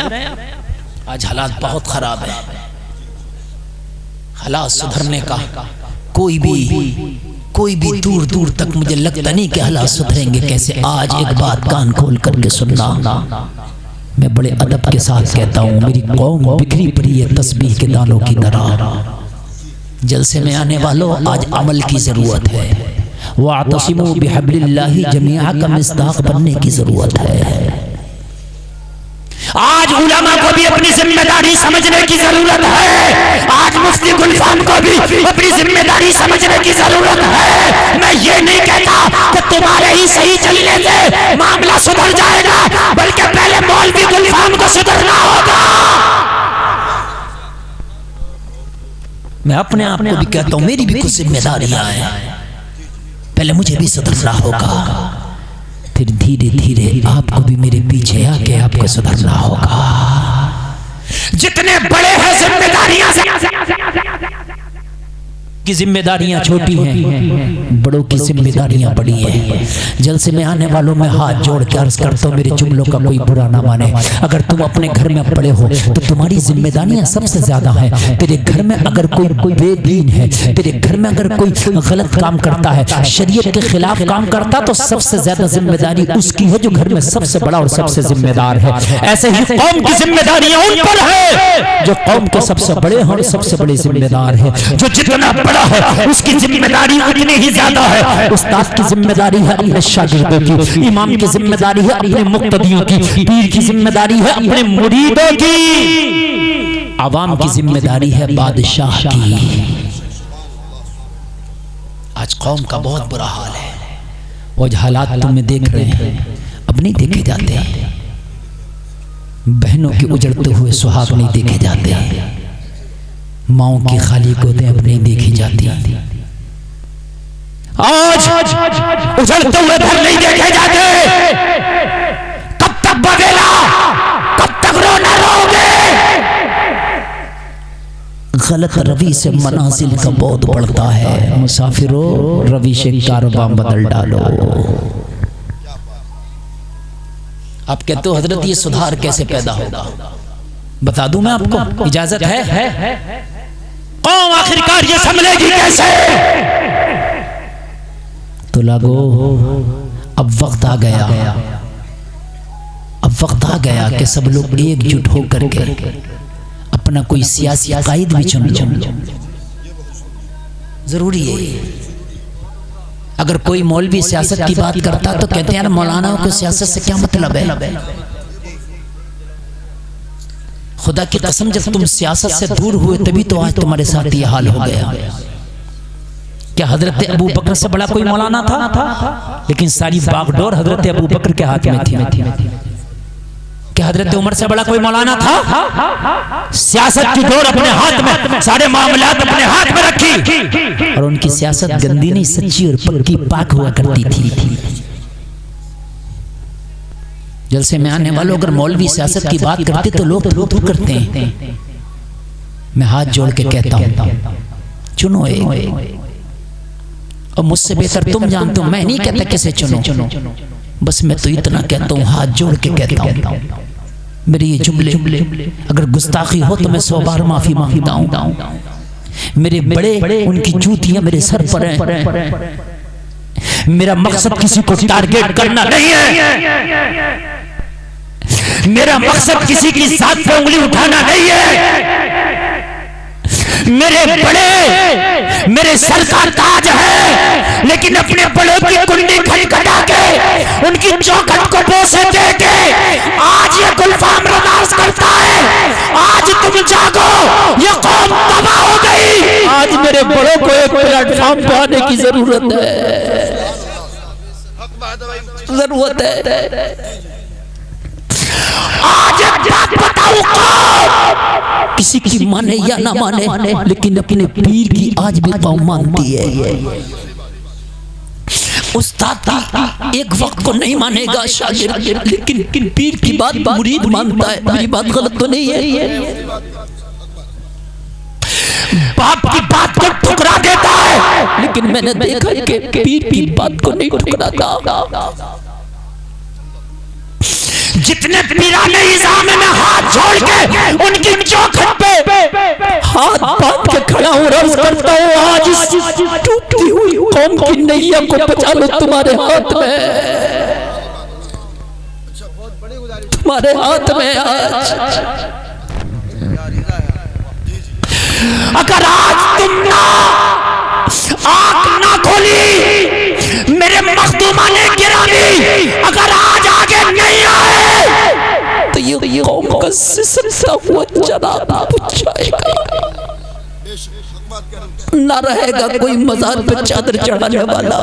आप? आज हालात बहुत खराब है। हालात सुधरने का कोई भी दूर दूर तक मुझे लगता नहीं कि हालात सुधरेंगे कैसे। आज एक बात कान खोल करके सुनना, मैं बड़े अदब के साथ कहता हूँ, मेरी कौम बिखरी पड़ी है तस्बीह के दानों की तरह। जलसे में आने वालों, आज अमल की जरूरत है। वातसिमू बिहब्लिल्लाहि जमीआ का मिस्दाक बनने की जरूरत है। आज उलमा को भी अपनी जिम्मेदारी समझने की जरूरत है। आज मुफ्ती गुलफाम को भी अपनी जिम्मेदारी समझने की जरूरत है। मैं ये नहीं कहता कि तुम्हारे ही सही चलने से मामला सुधर जाएगा, बल्कि पहले मौलवी गुलफाम को सुधरना होगा। मैं अपने आप को भी कहता हूं, मेरी भी कुछ जिम्मेदारियां हैं, पहले मुझे भी सुधरना होगा, फिर धीरे धीरे आपको भी मेरे पीछे आके आपको सुधरना होगा। जितने बड़े हैं जिम्मेदारियां की जिम्मेदारियां छोटी हैं, बड़ों की जिम्मेदारियां बड़ी हैं। जलसे में आने वालों में हाथ जोड़ के अर्ज करता हूं, मेरे जुमलों का कोई बुरा ना माने। अगर तुम अपने घर में पड़े हो तो तुम्हारी जिम्मेदारियां सबसे ज्यादा हैं। तेरे घर में अगर कोई बेदीन है, तेरे घर में अगर कोई गलत काम करता है, शरीयत के खिलाफ काम करता, तो सबसे ज्यादा जिम्मेदारी उसकी है जो घर में सबसे बड़ा और सबसे जिम्मेदार है। ऐसे ही कौम की जिम्मेदारियां उन पर है जो कौम के सबसे बड़े और सबसे बड़े जिम्मेदार है। जो जितना है उसकी जिम्मेदारी उतनी ही ज्यादा है। उस्ताद की जिम्मेदारी है अपने शागिर्दों की, इमाम की जिम्मेदारी है अपने मुक्तदियों की, पीर की जिम्मेदारी है अपने मुरीदों की, आवाम की जिम्मेदारी है बादशाह की। आज कौम का बहुत बुरा हाल है। वो हालात तुम्हें देख रहे हैं, अब नहीं देखे जाते। बहनों के उजड़ते हुए सुहाग नहीं देखे जाते, माओ की खाली गोदें अब नहीं देखी जाती। आज उजड़ते हुए घर नहीं देखे जाते। कब तक बगेला, कब तक रोना रोगे? गलत रवि से मनाजिल का बहुत बढ़ता है। मुसाफिरों, रवि से कारवां बदल डालो। आप कहते हो हजरत ये सुधार कैसे पैदा होगा? बता दूं मैं आपको, इजाजत है? कौम आखिरकार ये संभलेगी कैसे? तो लागो, अब वक्त आ गया, अब वक्त आ गया कि सब लोग एकजुट होकर के अपना कोई सियासी कायद भी चुन लो। जरूरी है। अगर कोई मौलवी सियासत की बात करता तो कहते हैं मौलानाओं को सियासत से क्या मतलब है? खुदा की कसम, जब तुम सियासत से दूर हुए तभी तो आज तुम्हारे साथ ये हाल हो गया। क्या हजरत अबू बकर से बड़ा कोई मौलाना था? लेकिन सारी बागडोर हजरत अबू बकर के हाथ में थी। क्या हजरत उमर से बड़ा कोई मौलाना था? सियासत की डोर अपने हाथ में, सारे मामलात अपने हाथ में रखी, और उनकी सियासत गंदी नहीं, सच्ची और पक्की पाक हुआ करती थी। जलसे में आने वालों, अगर मौलवी सियासत की बात करते तो लोग थू करते हैं। मैं हाथ जोड़ के कहता हूं, चुनो एक, और मुझसे बेहतर तुम जानते हो। मैं नहीं कहता किसे चुनो, बस मैं तो इतना कहता हूं, हाथ जोड़ के कहता हूं, मेरे ये जुमले अगर गुस्ताखी हो तो मैं 100 बार माफी मांगता हूं। मेरे बड़े, उनकी जूतियां मेरे सर पर हैं। मेरा मकसद किसी को टारगेट करना नहीं है। मेरा मकसद किसी की साथ पे उंगली उठाना नहीं है। मेरे बड़े मेरे सर का ताज है, लेकिन अपने बड़ों की कुंडी खटखटा के उनकी चौखट को बोसे दे के आज ये गुलफाम रवाज करता है। आज तुम जागो, ये कौम तबाह हो गई। आज मेरे बड़ों को एक प्लेटफॉर्म पे आने की जरूरत है, जरूरत है। आज एक बात बताऊं, किसी की माने या ना माने, लेकिन अपने पीर की आज भी कौम मानती है। उस्ताद एक वक्त को नहीं मानेगा शागिर्द, लेकिन पीर की बात मुरीद मानता है। मेरी बात गलत तो नहीं है? बाप की बात को ठुकरा देता है, लेकिन मैंने देखा कि पीर की बात को नहीं ठुकराता। जितने पीराने इज़ाम में हाथ जोड़ के उनकी चौखट पे हाथ बांध के खड़ा हूँ, अर्ज़ करता हूँ आज इस टूटी हुई कौम की नैया को बचा लो तुम्हारे हाथ में, तुम्हारे हाथ में आज। अगर आज तुम ना आँख ना खोली मेरे मखदूमाने गिरामी, अगर आज आगे नहीं आए तो ये कौम का सिसकता हुआ चरागा बुझ जाएगा। ना रहेगा कोई मज़ार पे चादर चढ़ाने वाला,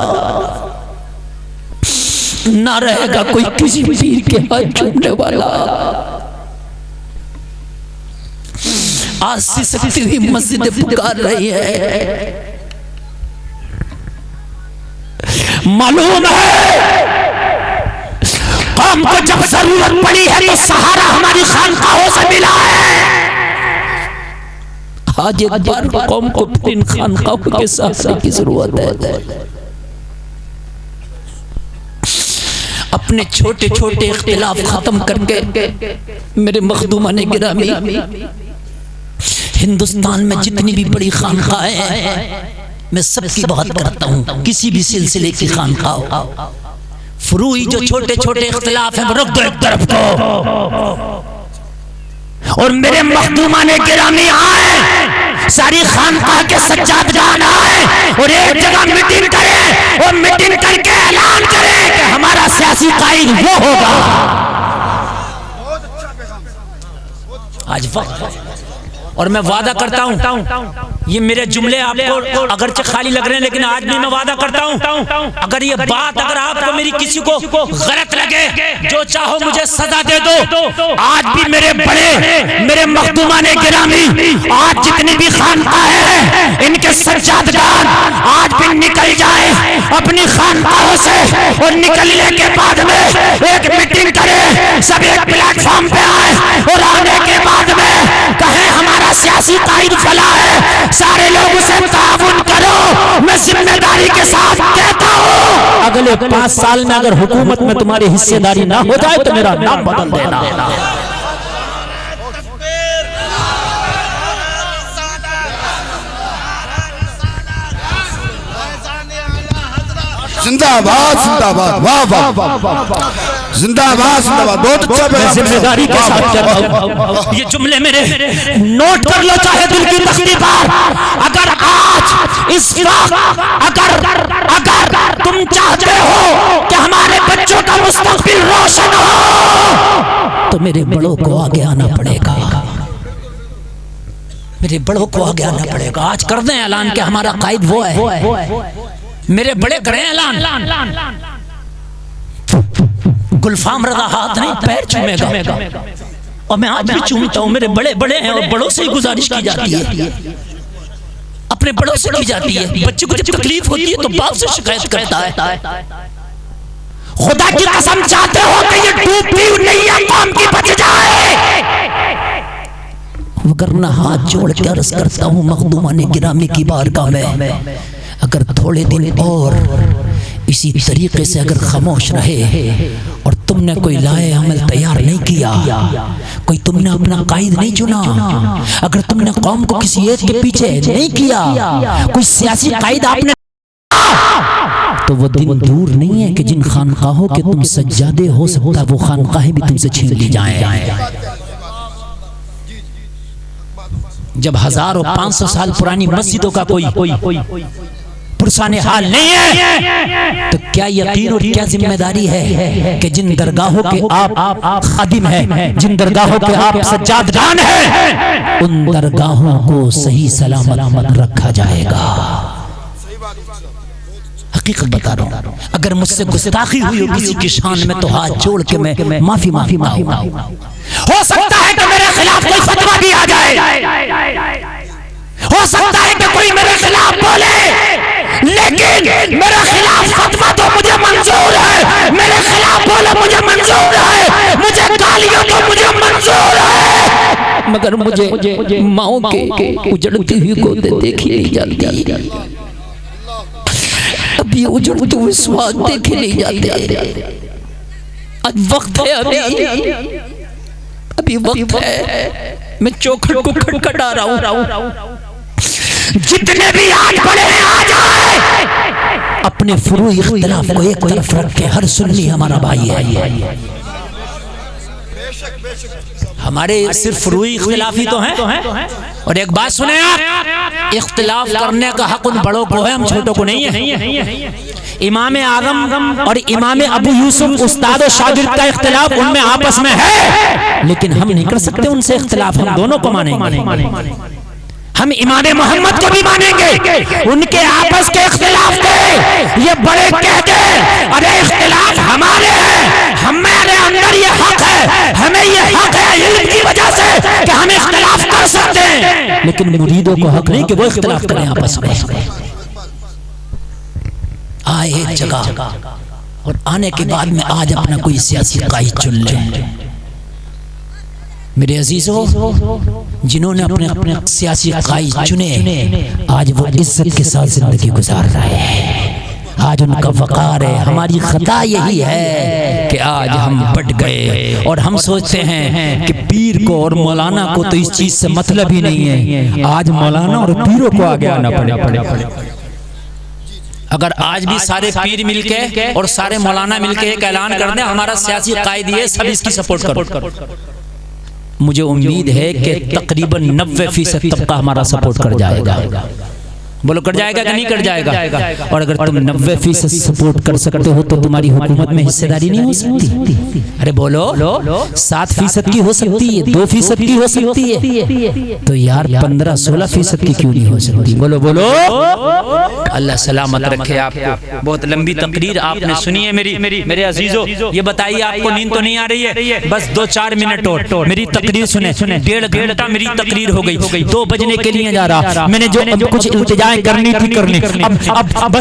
ना रहेगा कोई किसी पीर के हाथ चूमने वाला। आज सिसकती हुई मस्जिद पुकार रही है। मालूम है कौम को जब जरूरत पड़ी है तो सहारा हमारी खानकाहों से मिला है। आज एक बार कौम को इन खानकाहों के सहारे की जरूरत है। अपने छोटे छोटे इख्तिलाफ खत्म करके मेरे मखदूमाने गिरामी, हिंदुस्तान में जितनी भी बड़ी खानकाहें हैं मैं सबकी बात करता हूँ, किसी भी सिलसिले की खानकाह फुरूई जो छोटे छोटे इख्तिलाफ हैं रख दो एक तरफ को, और मेरे मखदूमाने गिरामी आए, सारी खानकाह के सज्जादगान आए और एक जगह मीटिंग करें और मीटिंग करके ऐलान करें कि हमारा सियासी कायद वो होगा। आज वक्त, और मैं वादा करता हूं, ये मेरे जुमले आपको अगरचे खाली लग रहे हैं लेकिन आज भी मैं वादा करता हूं, अगर ये बात अगर आपको मेरी किसी को गलत लगे, जो चाहो मुझे सजा दे दो। आज भी मेरे बड़े, मेरे मखदूमाने गिरामी, आज जितनी भी खानकाहें हैं इनके सज्जादगान आज भी निकल जाए अपनी खानकाहों से, और निकलने के बाद में एक मीटिंग करें, सब एक प्लेटफॉर्म पे आए और आने के बाद में कहें हमारा सियासी कायद फला है, सारे लोग उसे ताउन करो। मैं जिम्मेदारी के साथ कहता हूँ अगले 5 साल में अगर हुकूमत में तुम्हारी हिस्सेदारी ना हो जाए तो मेरा नाम बदल देना। जिंदाबाद जिंदाबाद, वाह वाह वाह, जिंदाबाद जिंदाबाद, बहुत अच्छा। मैं जिम्मेदारी के साथ कहता हूं, ये जुमले मेरे नोट कर लो चाहे दिल की तख्ती पर। अगर आज इस वक्त अगर तुम चाहते हो कि हमारे बच्चों का मुस्तकबिल रोशन हो तो मेरे बड़ों को आगे आना पड़ेगा, मेरे बड़ों को आगे आना पड़ेगा। आज कर दें ऐलान कि हमारा कायद वो है, मेरे बड़े करें ऐलान, गुलफाम रजा हाथ नहीं पैर चूमेगा, और मैं आज भी चूमता हूं। मेरे बड़े बड़े हैं और बड़ों से ही गुजारिश की जाती है, अपने बड़ों से की जाती है। बच्चे को जब तकलीफ होती है तो बाप से शिकायत करता है। खुदा की कसम चाहते हो कि ये डूबती हुई नैया कौम की बच जाए, वरना हाथ जोड़ के अर्ज करता हूं मखदूमाने गिरामी की बारगाह में, अगर थोड़े दिन और इसी तरीके से अगर खामोश रहे और तुमने कोई लाए अमल तैयार नहीं किया, कोई तुमने अपना कायद नहीं चुना, अगर तुमने कौम को किसी एक के पीछे नहीं किया, कोई सियासी कायद आपने, तो वो दिन दूर नहीं है कि जिन खानकाहों के तुम सज्जादे हो सकता है वो खानकाहें भी तुमसे छीन ली जाएं। जब 1000 और 500 साल पुरानी मस्जिदों का कोई पुरसाने हाल नहीं है तो क्या यकीन और क्या जिम्मेदारी है कि जिन दरगाहों के आप खादिम हैं, जिन दरगाहों के आप सज्जादगान हैं, उन दरगाहों को सही सलामत रखा जाएगा। हकीकत बता रहा हूं, अगर मुझसे गुस्ताखी हुई हो किसी की शान में तो हाथ जोड़ के मैं माफी मांगूंगा। हो सकता है कि मेरे खिलाफ कोई फतवा भी आ जाए, हो सकता है कि कोई मेरे खिलाफ बोले, लेकिन मेरे खिलाफ फतवा तो मुझे मंजूर है, मेरे खिलाफ बोले मुझे मंजूर है, मुझे गालियां तो मुझे मंजूर है, मगर मुझे माओ के उजड़ती हुई गोदे देखी नहीं जाती, अब ये उजड़ते हुए स्वाद देखे नहीं जाते। अब वक्त है, अभी वक्त है। मैं चौखट को खटखटा रहा हूं। जितने भी आज बड़े हैं आ जाए, अपने फुरूई इख्तिलाफ को एक तरफ रख के, हर सुन्नी हमारा भाई है। हमारे सिर्फ फुरूई इख्तिलाफ ही तो हैं। और एक बात सुने आप, इख्तिलाफ करने का हक उन बड़ों को है, हम छोटों को नहीं है। इमाम आज़म और इमाम अबू यूसुफ उस्ताद और शागिर्द का इख्तिलाफ उनमें आपस में है, लेकिन हम नहीं कर सकते उनसे इख्तिलाफ। हम दोनों को मानेंगे। हम इमाम मोहम्मद को भी मानेंगे, उनके आपस के इख्तिलाफ के ये बड़े कहते हैं अरे इख्तिलाफ हमारे हैं, हमारे अंदर ये हक है, हमें ये हक है इल्म की वजह से कि हम इख्तिलाफ कर सकते हैं, लेकिन मुरीदों को हक नहीं कि वो इख्तिलाफ करें आपस में। आए एक जगह और आने के बाद में आज अपना कोई सियासी कायद चुन ले। मेरे अजीजों, जिन्होंने अपने अपने सियासी कायद चुने, आज वो इज्जत के साथ जिंदगी गुजार रहे हैं। आज उनका वक़ार है। हमारी खता यही है कि आज हम बट गए और हम सोचते हैं कि पीर को और मौलाना को तो इस चीज से मतलब ही नहीं है। आज मौलाना और पीरों को आगे आना पड़े। अगर आज भी सारे पीर मिलके और सारे मौलाना मिलके एक ऐलान कर दें हमारा सियासी कायद ये, सब इसकी सपोर्ट करो, मुझे उम्मीद है कि तकरीबन 90% तबका हमारा सपोर्ट कर जाएगा। बोलो कर जाएगा कि नहीं कर जाएगा? और अगर तुम 90% सपोर्ट कर सकते हो तो तुम्हारी हुकूमत में हिस्सेदारी नहीं हो सकती? अरे बोलो 7% की हो सकती है, 2% की हो सकती है, तो यार 15-16% की क्यों नहीं हो सकती? बोलो बोलो। अल्लाह सलामत रखे आपको। बहुत लंबी तकरीर आपने सुनी है मेरे अजीजों। ये बताइए आपको नींद तो नहीं आ रही है? बस 2-4 मिनट और मेरी तकरीर सुने। 1.5 घंटा मेरी तकरीर हो गई, 2 बजने के लिए जा रहा। मैंने जो कुछ इल्तिजा करनी थी करनी, अब बस